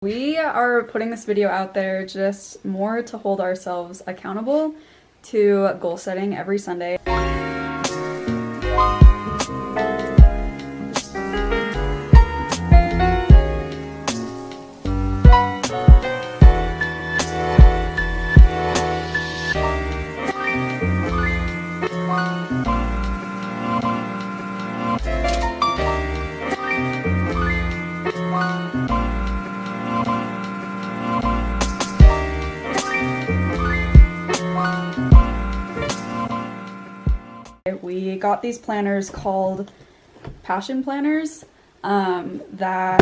We are putting this video out there just more to hold ourselves accountable to goal setting every Sunday. We got these planners called passion planners that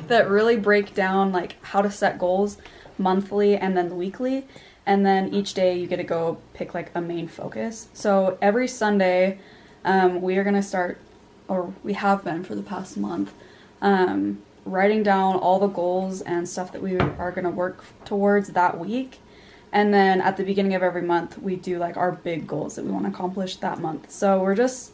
really break down like how to set goals monthly and then weekly, and then each day you get to go pick like a main focus. So every Sunday we are going to start, or we have been for the past month, writing down all the goals and stuff that we are going to work towards that week. And then at the beginning of every month, we do like our big goals that we want to accomplish that month. So we're just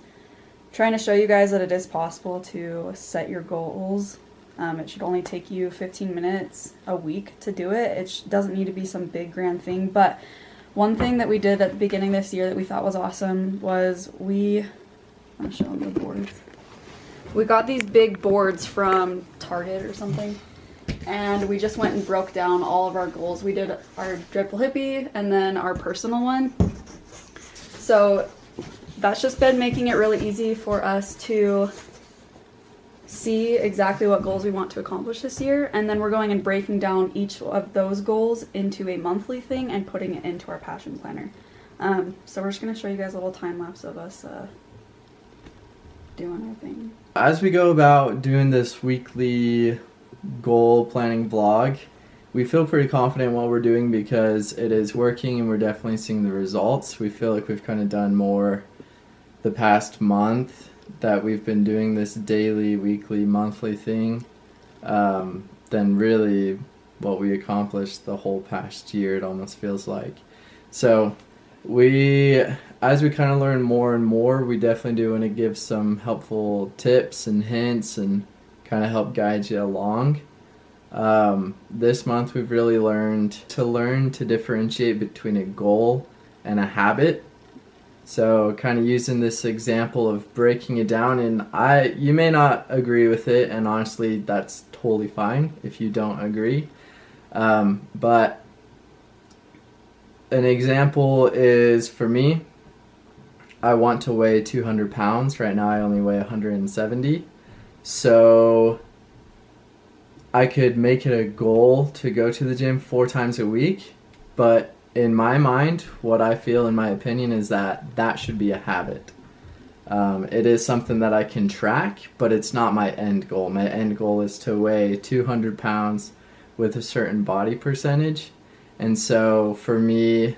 trying to show you guys that it is possible to set your goals. It should only take you 15 minutes a week to do it. It doesn't need to be some big grand thing. But one thing that we did at the beginning of this year that we thought was awesome was I'm going to show them the boards. We got these big boards from Target or something. And we just went and broke down all of our goals. We did our DreadFullHippie and then our personal one. So that's just been making it really easy for us to see exactly what goals we want to accomplish this year. And then we're going and breaking down each of those goals into a monthly thing and putting it into our passion planner. So we're just going to show you guys a little time lapse of us doing our thing. As we go about doing this weekly goal planning vlog, we feel pretty confident in what we're doing because it is working and we're definitely seeing the results. We feel like we've kind of done more the past month that we've been doing this daily, weekly, monthly thing than really what we accomplished the whole past year, it almost feels like. So as we kind of learn more and more, we definitely do want to give some helpful tips and hints and kind of help guide you along. This month we've really learned to differentiate between a goal and a habit. So kind of using this example of breaking it down, and you may not agree with it, and honestly that's totally fine if you don't agree. But an example is, for me, I want to weigh 200 pounds. Right now I only weigh 170. So I could make it a goal to go to the gym 4 times a week, but in my mind, what I feel, in my opinion, is that should be a habit. It is something that I can track, but it's not my end goal. My end goal is to weigh 200 pounds with a certain body percentage. And so for me,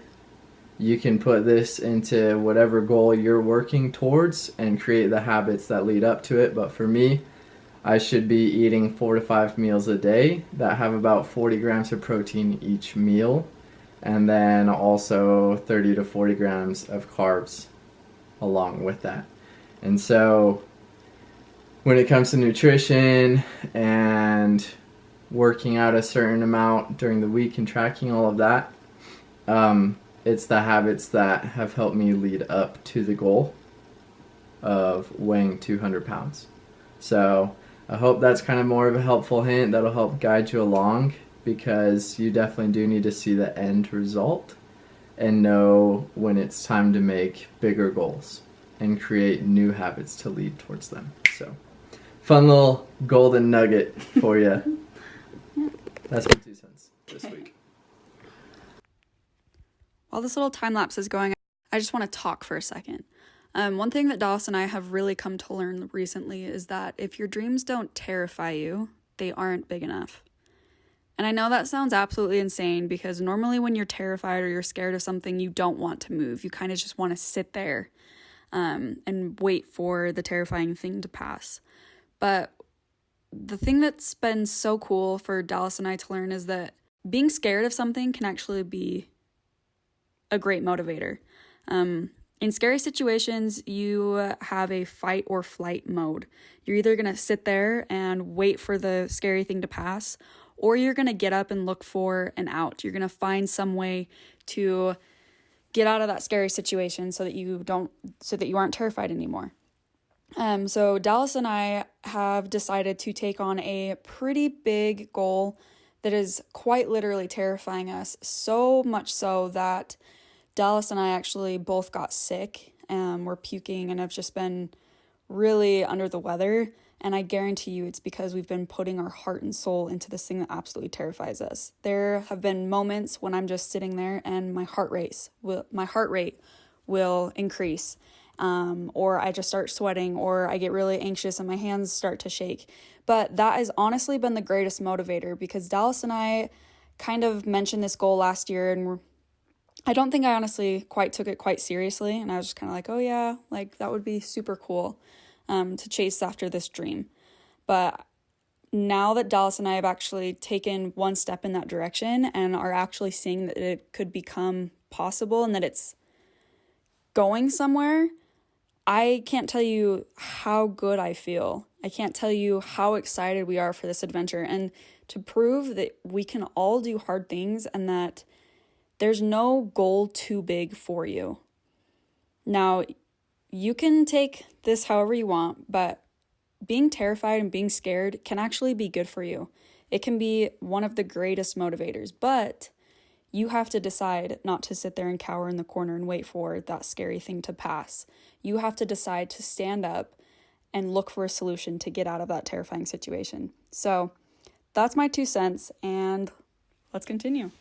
you can put this into whatever goal you're working towards and create the habits that lead up to it. But for me, I should be eating 4 to 5 meals a day that have about 40 grams of protein each meal, and then also 30 to 40 grams of carbs along with that. And so when it comes to nutrition and working out a certain amount during the week and tracking all of that, it's the habits that have helped me lead up to the goal of weighing 200 pounds. So I hope that's kind of more of a helpful hint that'll help guide you along, because you definitely do need to see the end result and know when it's time to make bigger goals and create new habits to lead towards them. So fun little golden nugget for you. That's my 2 cents this week. While this little time lapse is going, I just want to talk for a second. One thing that Dallas and I have really come to learn recently is that if your dreams don't terrify you, they aren't big enough. And I know that sounds absolutely insane, because normally when you're terrified or you're scared of something, you don't want to move. You kind of just want to sit there and wait for the terrifying thing to pass. But the thing that's been so cool for Dallas and I to learn is that being scared of something can actually be a great motivator. In scary situations, you have a fight or flight mode. You're either going to sit there and wait for the scary thing to pass, or you're going to get up and look for an out. You're going to find some way to get out of that scary situation so that you aren't terrified anymore. So Dallas and I have decided to take on a pretty big goal that is quite literally terrifying us, so much so that Dallas and I actually both got sick. We're puking and have just been really under the weather. And I guarantee you it's because we've been putting our heart and soul into this thing that absolutely terrifies us. There have been moments when I'm just sitting there and my heart rate will increase. Or I just start sweating, or I get really anxious and my hands start to shake. But that has honestly been the greatest motivator, because Dallas and I kind of mentioned this goal last year, and I don't think I honestly took it quite seriously. And I was just kind of like, oh yeah, like that would be super cool to chase after this dream. But now that Dallas and I have actually taken one step in that direction and are actually seeing that it could become possible and that it's going somewhere, I can't tell you how good I feel. I can't tell you how excited we are for this adventure, and to prove that we can all do hard things and that there's no goal too big for you. Now, you can take this however you want, but being terrified and being scared can actually be good for you. It can be one of the greatest motivators, but you have to decide not to sit there and cower in the corner and wait for that scary thing to pass. You have to decide to stand up and look for a solution to get out of that terrifying situation. So that's my 2 cents, and let's continue.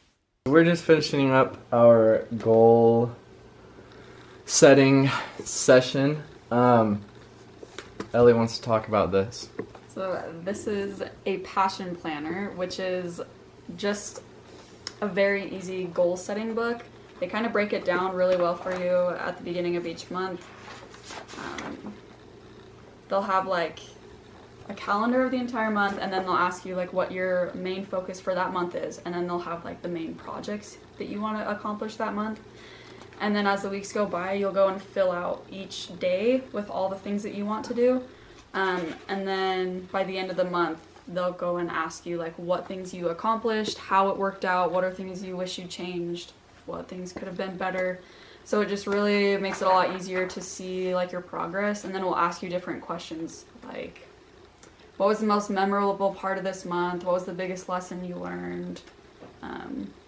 We're just finishing up our goal setting session. Ellie wants to talk about this. So this is a passion planner, which is just a very easy goal setting book. They kind of break it down really well for you at the beginning of each month. They'll have like a calendar of the entire month, and then they'll ask you like what your main focus for that month is, and then they'll have like the main projects that you want to accomplish that month. And then as the weeks go by, you'll go and fill out each day with all the things that you want to do. And then by the end of the month, they'll go and ask you like what things you accomplished, how it worked out, what are things you wish you changed, what things could have been better. So it just really makes it a lot easier to see like your progress. And then we'll ask you different questions like, what was the most memorable part of this month? What was the biggest lesson you learned?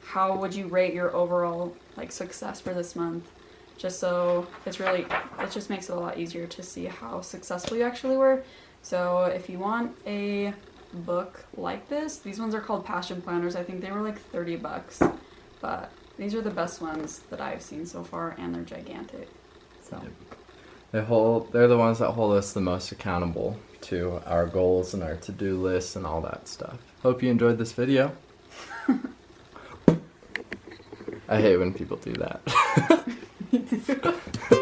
How would you rate your overall like success for this month? Just so it just makes it a lot easier to see how successful you actually were. So if you want a book like this, these ones are called passion planners. I think they were like $30, but these are the best ones that I've seen so far, and they're gigantic. So they're the ones that hold us the most accountable to our goals and our to-do lists and all that stuff. Hope you enjoyed this video. I hate when people do that. Me too.